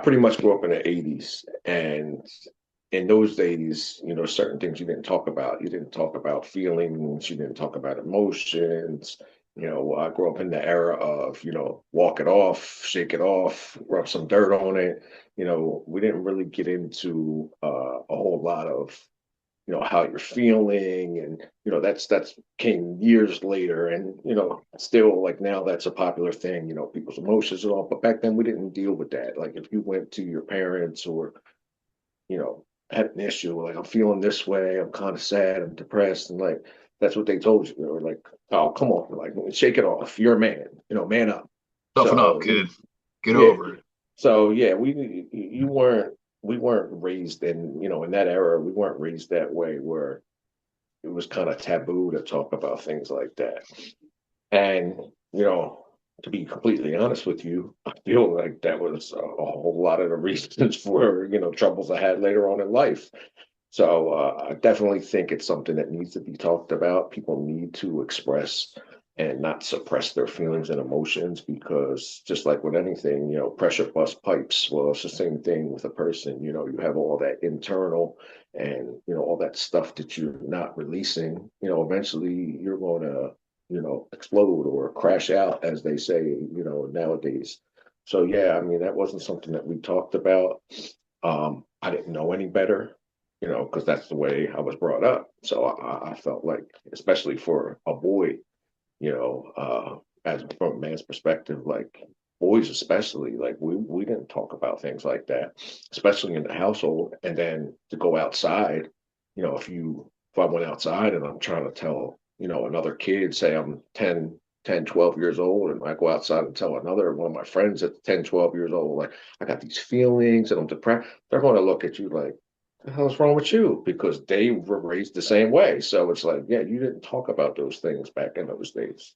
pretty much grew up in the 80s. And in those days, certain things you didn't talk about. You didn't talk about feelings, you didn't talk about emotions. I grew up in the era of, walk it off, shake it off, rub some dirt on it. We didn't really get into a whole lot of how you're feeling, and that's came years later. And still, like, now that's a popular thing, people's emotions and all, but back then we didn't deal with that. Like, if you went to your parents, or had an issue, like, I'm feeling this way, I'm kind of sad, I'm depressed, and like, that's what they told you. They were like, oh, come on, like, shake it off, you're a man, man up. Toughen up, So kid. Get yeah, over it. so yeah, we weren't raised in that era. We weren't raised that way, where it was kind of taboo to talk about things like that. And, to be completely honest with you, I feel like that was a whole lot of the reasons for, troubles I had later on in life. So I definitely think it's something that needs to be talked about. People need to express and not suppress their feelings and emotions, because just like with anything, pressure bust pipes. Well, it's the same thing with a person. You have all that internal, and all that stuff that you're not releasing. Eventually you're going to explode or crash out, as they say, nowadays. So yeah, I mean, that wasn't something that we talked about. I didn't know any better, because that's the way I was brought up. So I felt like, especially for a boy, as from a man's perspective, like, boys especially, like, we didn't talk about things like that, especially in the household. And then to go outside, if I went outside and I'm trying to tell, another kid, say I'm 12 years old, and I go outside and tell another one of my friends at 10, 12 years old, like, I got these feelings and I'm depressed, they're going to look at you like, the hell's wrong with you? Because they were raised the same way. So it's like, yeah, you didn't talk about those things back in those days.